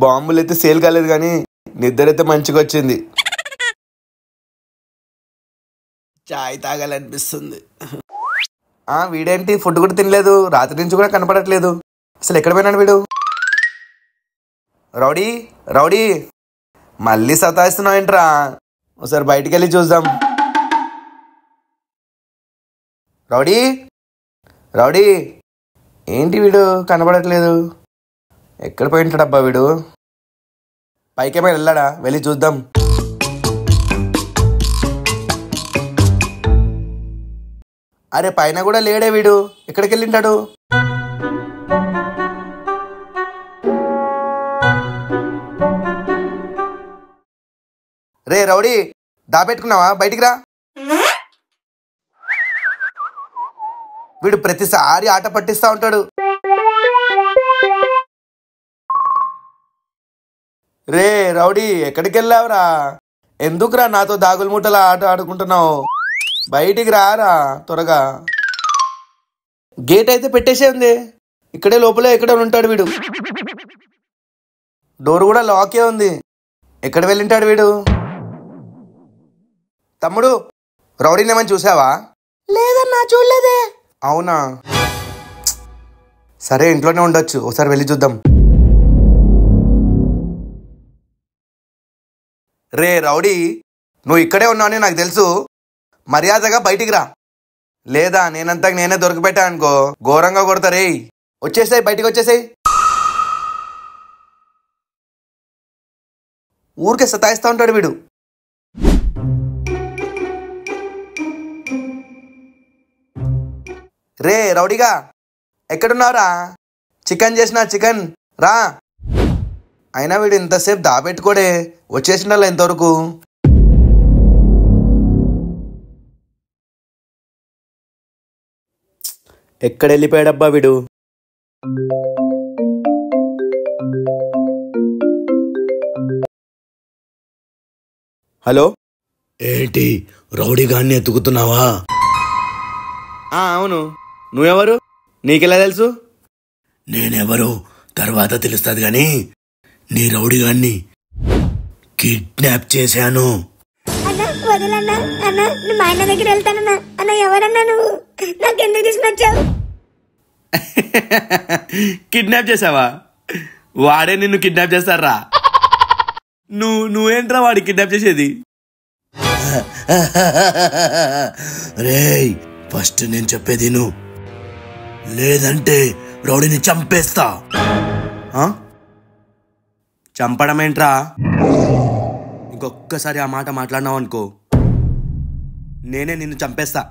బాంబులు అయితే సేల్ కాలేదు కానీ నిద్ర అయితే మంచిగా వచ్చింది. చాయ్ తాగాలనిపిస్తుంది. వీడేంటి ఫుడ్ కూడా తినలేదు, రాత్రి నుంచి కూడా కనపడట్లేదు. అసలు ఎక్కడ పోయినాడు వీడు? రౌడీ రౌడీ మళ్ళీ సతాయిస్తున్నావు ఏంట్రా? ఒకసారి బయటికి వెళ్ళి చూద్దాం. రౌడీ రౌడీ ఏంటి వీడు కనపడట్లేదు? ఎక్కడ పోయింటాడబ్బా వీడు? పైకేమైనా వెళ్ళాడా? వెళ్ళి చూద్దాం. అరే పైన కూడా లేడే వీడు, ఎక్కడికి వెళ్ళింటాడు? రే రౌడీ దాపెట్టుకున్నావా? బయటికి రా. వీడు ప్రతిసారి ఆట పట్టిస్తా ఉంటాడు. రే రౌడీ ఎక్కడికి వెళ్ళావురా? ఎందుకురా నాతో దాగులు మూటల ఆట ఆడుకుంటున్నావు? బయటికి రారా త్వరగా. గేట్ అయితే పెట్టేసే ఉంది, ఇక్కడే లోపల ఎక్కడ ఉంటాడు వీడు. డోర్ కూడా లాకే ఉంది, ఎక్కడ వెళ్ళింటాడు వీడు? తమ్ముడు రౌడీనేమని చూసావా? లేదన్నా చూడలేదే. అవునా, సరే ఇంట్లోనే ఉండొచ్చు, ఒకసారి వెళ్ళి చూద్దాం. రే రౌడీ నువ్వు ఇక్కడే ఉన్నావని నాకు తెలుసు, మర్యాదగా బయటికి రా, లేదా నేనంతా నేనే దొరికిపెట్టా అనుకో ఘోరంగా కొడతారే. వచ్చేసాయి, బయటికి వచ్చేసాయి. ఊరికే సతాయిస్తా ఉంటాడు వీడు. రే రౌడీగా ఎక్కడున్నారా? చికెన్ చేసిన చికెన్ రా. అయినా వీడు ఇంతసేపు దాపెట్టుకోడే, వచ్చేసిండాల ఇంతవరకు. ఎక్కడ వెళ్ళిపోయాడబ్బా వీడు? హలో, ఏంటి రౌడీగాన్ని ఎత్తుకుతున్నావా? అవును, నువ్వెవరు? నీకెలా తెలుసు? నేనెవరు తర్వాత తెలుస్తుంది గాని నీ రౌడీగాన్ని కిడ్నాప్ చేశాను. అన్నా వదలన్నా, అన్నా నువ్వు మా ఆయన దగ్గర వెళ్తానన్నా. అన్న ఎవరన్నా నువ్వు? నాకెందుకు తీసుకొచ్చావు? కిడ్నాప్ చేసావా? వాడే నిన్ను కిడ్నాప్ చేస్తారా? నువ్వేంట్రా వాడి కిడ్నాప్ చేసేది? రేయ్ ఫస్ట్ నేను చెప్పేది నువ్వు, లేదంటే రౌడీని చంపేస్తా. చంపడం ఏంట్రా? ఇంకొక్కసారి ఆ మాట మాట్లాడినావు అనుకో నేనే నిన్ను చంపేస్తా.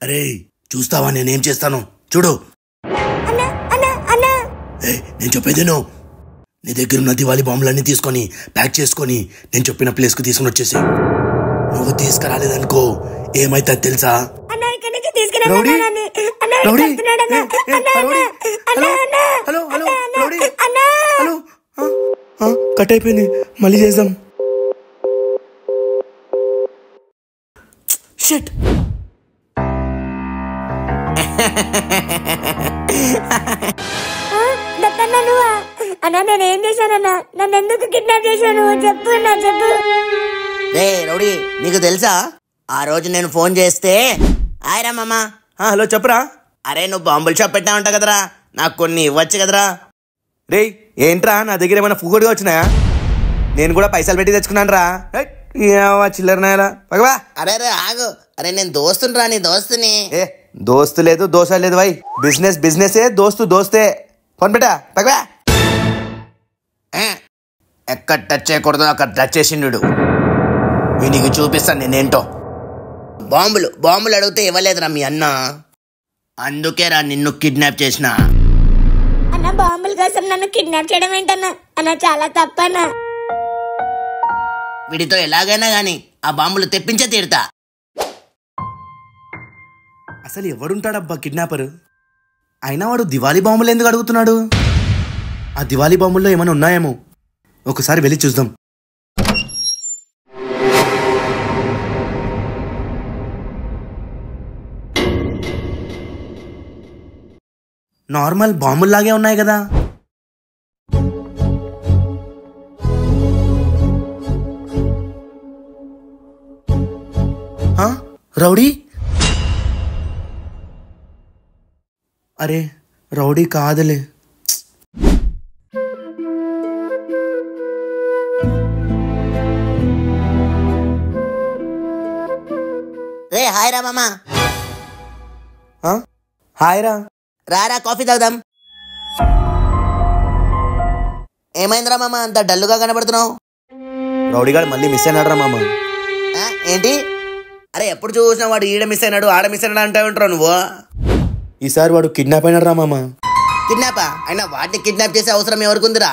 అరే చూస్తావా నేనేం చేస్తాను చూడు. నేను చెప్పేది నువ్వు, నీ దగ్గర ఉన్న దివాళీ బాంబులన్నీ తీసుకొని ప్యాక్ చేసుకొని నేను చెప్పిన ప్లేస్కు తీసుకుని వచ్చేసి. నువ్వు తీసుకురాలేదనుకో ఏమైతే తెలుసా? కట్ అయిపోయింది, మళ్ళీ చేద్దాం. షిట్. అన్నా నేనేం చేశానన్నా? నన్ను ఎందుకు కిడ్నాప్ చేశాను? చెప్పు అన్నా చెప్పు. రే రౌడీ నీకు తెలుసా ఆ రోజు నేను ఫోన్ చేస్తే ఆయరా మామా. హలో చెప్పురా. అరే నువ్వు బాంబుల్ షాప్ పెట్టా ఉంటావు కదరా, నాకు కొన్ని ఇవ్వచ్చు కదరా. రే ఏంట్రా నా దగ్గర ఏమైనా ఫుగోడిగా వచ్చినాయా? నేను కూడా పైసలు పెట్టి తెచ్చుకున్నాను రా. చిల్లరనాయలా పగవా. అరే రే ఆగు, అరే నేను దోస్తుని రా, నీ దోస్తుని. దోస్తు లేదు దోశ లేదు వై, బిజినెస్ బిజినెసే, దోస్తు దోస్తే. ఫోన్ పెట్టా పగవా. ఎక్కడ టచ్ చేయకూడదు అక్కడ టచ్ చేసిండు. వీనికి చూపిస్తాను నేనేంటో. బాంబులు అడిగితే ఇవ్వలేదురా మీ అన్న, అందుకే రా నిన్ను కిడ్నాప్ చేసిన. అన్న బాంబుల కోసం నన్ను కిడ్నాప్ చేయడం ఏంటన్నా? అన్న చాలా తప్పన్నా. వీడితో ఎలాగైనా గాని ఆ బాంబులు తెప్పించే తీరుతా. అసలు ఎవడుంటాడబ్బా కిడ్నాపర్? అయినా వాడు దివాళీ బాంబులు ఎందుకు అడుగుతున్నాడు? ఆ దివాళీ బాంబుల్లో ఏమైనా ఉన్నాయేమో, ఒకసారి వెళ్ళి చూద్దాం. నార్మల్ బాంబుల్లాగే ఉన్నాయి కదా. రౌడీ? అరే రౌడీ కాదులే. రే హాయ్ రా మామా. హాయ్ రా. రారా కాఫీ తాగుదాం. ఏమైందిరా మామ అంత డల్లుగా కనబడుతున్నావు? రౌడీగాడు మళ్ళీ మిస్ అయినాడు రా మామ. ఏంటి? అరే ఎప్పుడు చూసినా వాడు ఈడ మిస్ అయినాడు ఆడ మిస్ అయినాడు అంటే ఉంటావు నువ్వు. ఈసారి వాడు కిడ్నాప్ అయినాడు రా మామ. కిడ్నాపా? అయినా వాటిని కిడ్నాప్ చేసే అవసరం ఎవరికి ఉందిరా?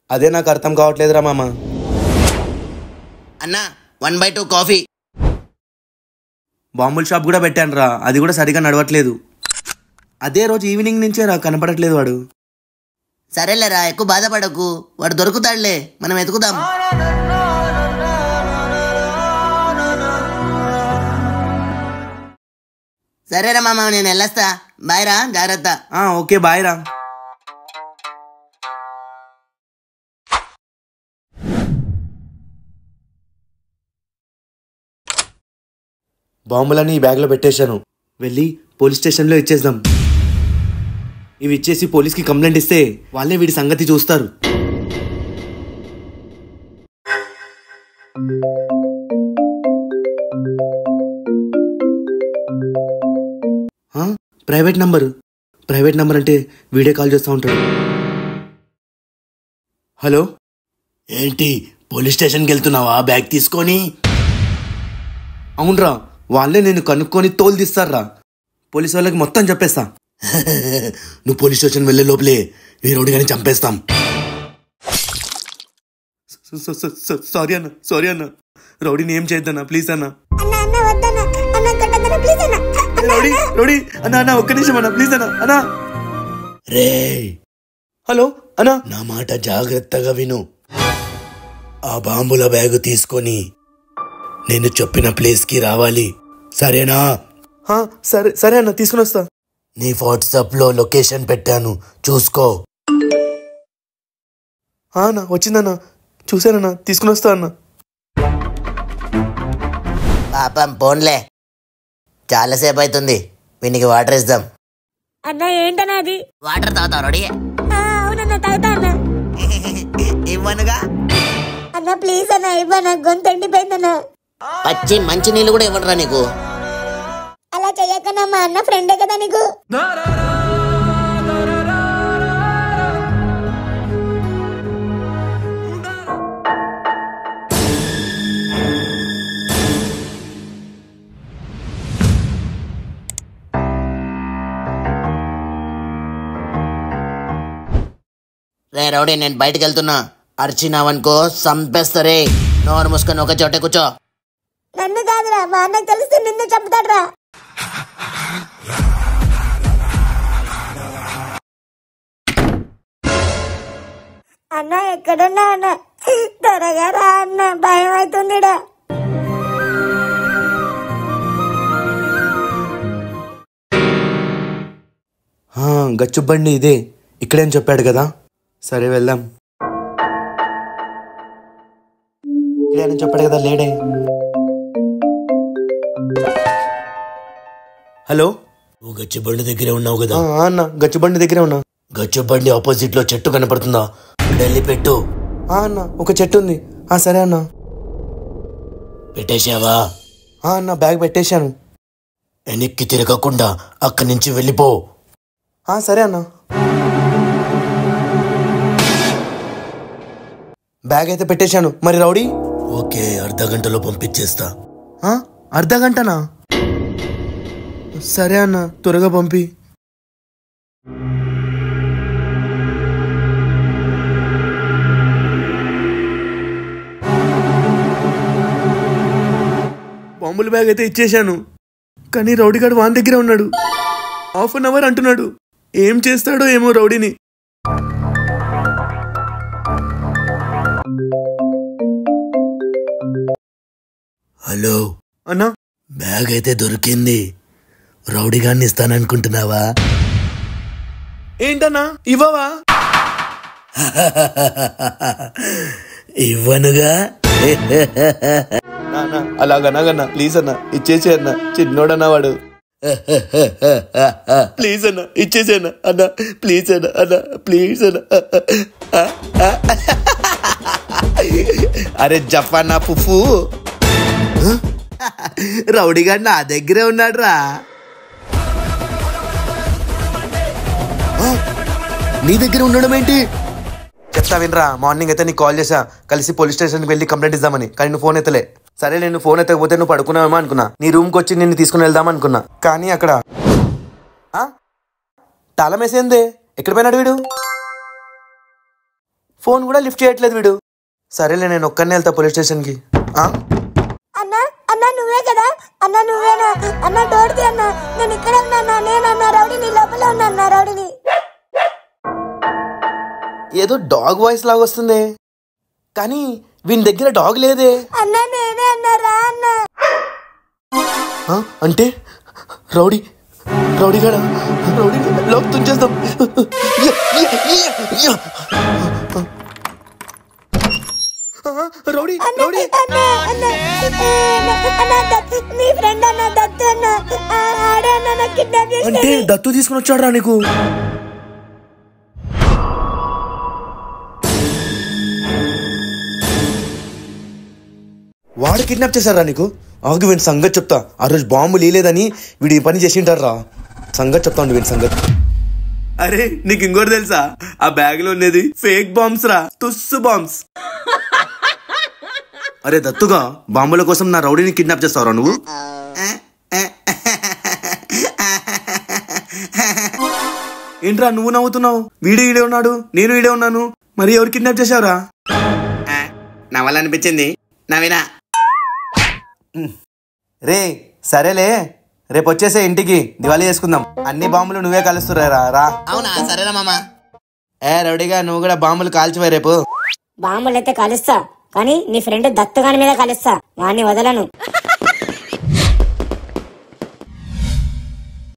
అదే నాకు అర్థం కావట్లేదురా మామ. అన్నా 1/2 కాఫీ. బాంబుల షాప్ కూడా పెట్టాను రా, అది కూడా సరిగా నడవట్లేదు. అదే రోజు ఈవినింగ్ నుంచే రా కనపడట్లేదు వాడు. సరేలేరా ఎక్కువ బాధపడకు, వాడు దొరుకుతాడులే, మనం ఎతుకుదాం. సరేరా మామ నేను వెళ్ళొస్తా. బాయ్ రా, జాగ్రత్త. ఓకే బాయ్ రా. బాంబులని ఈ బ్యాగ్లో పెట్టేశాను. వెళ్ళి పోలీస్ స్టేషన్లో ఇచ్చేద్దాం. ఇవి ఇచ్చేసి పోలీస్కి కంప్లైంట్ ఇస్తే వాళ్ళే వీడి సంగతి చూస్తారు. ప్రైవేట్ నంబర్ అంటే వీడియో కాల్ చేస్తూ ఉంటాడు. హలో, ఏంటి పోలీస్ స్టేషన్కి వెళ్తున్నావా బ్యాగ్ తీసుకొని? అవునరా, వాళ్ళే నేను కనుక్కొని తోలు తీస్తారా. పోలీస్ వాళ్ళకి మొత్తం చెప్పేస్తా. నువ్వు పోలీస్ స్టేషన్ వెళ్ళే లోపలే ఈ రౌడీగాని చంపేస్తాం. సారీ అన్న రౌడీని ఏం చేద్దన్నా ప్లీజ్ అన్న. రౌడీ అన్న ఒక్క నిమిషం అన్న ప్లీజ్ అన్న. రే హలో అన్నా, నా మాట జాగ్రత్తగా విను. ఆ బాంబుల బ్యాగు తీసుకొని నేను చెప్పిన ప్లేస్కి రావాలి, సరేనా? సరే అన్న తీసుకుని వస్తా. నీ వాట్సాప్లో లొకేషన్ పెట్టాను, చూసుకో. అన్న వచ్చిందన్న, చూసానన్నా, తీసుకుని వస్తా అన్న. పాపం పోన్లే, చాలాసేపు అవుతుంది, వీనికి వాటర్ ఇద్దాం. అన్న ఏంటన్నా అది? వాటర్ తాగుతావు రెడీ? అవునన్నా తాగుతా అన్న. ఇవ్వనుగా అన్న ప్లీజ్ అన్న ఇవ్వనా, గొంతు ఎండిపోయిందన్నా. పచ్చి మంచి నీళ్ళు కూడా ఇవ్వడరా నీకు? అలా చెయ్యకన్నా, మా అన్న ఫ్రెండే కదా నీకు. రే రౌడీ, నేను బయటకు వెళ్తున్నా, అర్చినావనుకో సంపేస్తారే. నోరు మూసుకొని ఒక చోటే కూర్చో. నన్ను కాదురా, మా అన్నకు తెలిస్తే నిన్ను చంపుతాడురా. అన్న ఎక్కడున్నా అన్న, త్వరగా రా అన్న, భయం అవుతుందిడా. గచ్చుబండి ఇదే, ఇక్కడేం చెప్పాడు కదా. సరే వెళ్దాం. ఇక్కడేం చెప్పాడు కదా, లేడే. హలో, నువ్వు గచ్చిబండి దగ్గరే ఉన్నావు కదా? అన్న గచ్చుబండి దగ్గరే ఉన్నా. గచ్చిబండి ఆపోజిట్ లో చెట్టు కనపడుతుందా? వెళ్ళి పెట్టు. అన్న ఒక చెట్టు ఉంది. సరే అన్న. పెట్టేశావా? అన్న బ్యాగ్ పెట్టేశాను. వెనక్కి తిరగకుండా అక్కడి నుంచి వెళ్ళిపో. సరే అన్న. బ్యాగ్ అయితే పెట్టేశాను. మరి రౌడీ? ఓకే, అర్ధగంటలో పంపించేస్తా. అర్ధగంటనా? సరే అన్న, త్వరగా పంపి. బాంబుల బ్యాగ్ అయితే ఇచ్చేశాను, కానీ రౌడీగాడు వాన్ దగ్గరే ఉన్నాడు. 1/2 అవర్ అంటున్నాడు. ఏం చేస్తాడో ఏమో రౌడీని. హలో అన్నా, బ్యాగ్ అయితే దొరికింది. రౌడీగాన్ని ఇస్తాననుకుంటున్నావా? ఏంటన్నా ఇవ్వవా? ఇవ్వనుగా. అలాగనగన్నా ప్లీజ్ అన్న ఇచ్చేసి అన్న, చిన్నోడన్నా వాడు. ప్లీజ్ అన్న ఇచ్చేసి అన్న, అన్న ప్లీజ్ అన్న, అన్న ప్లీజ్ అన్న. అరే జపానా పుఫు, రౌడీ గారు నా దగ్గరే ఉన్నాడు రా. నీ దగ్గర ఉండడం ఏంటి? చెప్తా వినరా, మార్నింగ్ అయితే నీకు కాల్ చేసా, కలిసి పోలీస్ స్టేషన్కి వెళ్ళి కంప్లైంట్ ఇద్దామని. కానీ నువ్వు ఫోన్ ఎత్తలే. సరే నేను ఫోన్ ఎత్తకపోతే నువ్వు పడుకున్నావేమో అనుకున్నా. నీ రూమ్కి వచ్చి నిన్ను తీసుకుని వెళ్దాం అనుకున్నా. కానీ అక్కడ తాళం వేసేందే, ఎక్కడ పోయినాడు వీడు? ఫోన్ కూడా లిఫ్ట్ చేయట్లేదు వీడు. సరేలే నేను ఒక్కనే వెళ్తా పోలీస్ స్టేషన్కి. అన్నా అన్నా నువ్వే కదా? అన్నా నువ్వేనా? అన్నా డోర్ది అన్నా, నేను ఇక్కడ ఉన్నా. నేనన్నా రౌడీని, లోపల ఉన్నా రౌడీని. ఏదో డాగ్ వాయిస్ లాగా వస్తుంది, కానీ వీని దగ్గర డాగ్ లేదే. అన్నా నేనే అన్నా, రా అన్నా. అంటే రౌడీ గడ రౌడీ లోకి తుంచేస్తాం. రౌడీ రౌడీ మీ ఫ్రెండ్ అన్న దత్తు అన్న, ఆడే అన్న నాకు కిడ్నాప్ అంటే చేసి. దత్తు తీసుకుని వచ్చాడు రా నీకు? వాడు కిడ్నాప్ చేశారా నీకు? ఆగు వీని సంగతి చెప్తా. ఆ రోజు బాంబు లేదని వీడు ఈ పని చేసింటారా? సంగతి చెప్తా ఉండు వీని సంగతి. అరే నీకు ఇంకోటి తెలుసా? ఆ బ్యాగ్ లో ఉన్నది ఫేక్ బాంబ్స్ రా, తుస్సు బాంబ్స్. అరే దత్తుగా, బాంబుల కోసం నా రౌడీని కిడ్నాప్ చేస్తావురా నువ్వు? ఏంట్రా నువ్వు నవ్వుతున్నావు? వీడు ఈడే ఉన్నాడు, నేను ఈడే ఉన్నాను, మరి ఎవరు కిడ్నాప్ చేశావురా? నవ్వాలనిపించింది, నవ్వినా. రే సరేలే, రేపు వచ్చేసే ఇంటికి, దివాళీ చేసుకుందాం. అన్ని బాంబులు నువ్వే కలుస్తురా. రా. అవునా? సరేనా మామ. రౌడీగా నువ్వు కూడా బాంబులు కాల్చివే రేపు. బాంబులు అయితే కలుస్తా, కానీ నీ ఫ్రెండ్ దత్తు గాని మీద కలుస్తా, వాడిని వదలను.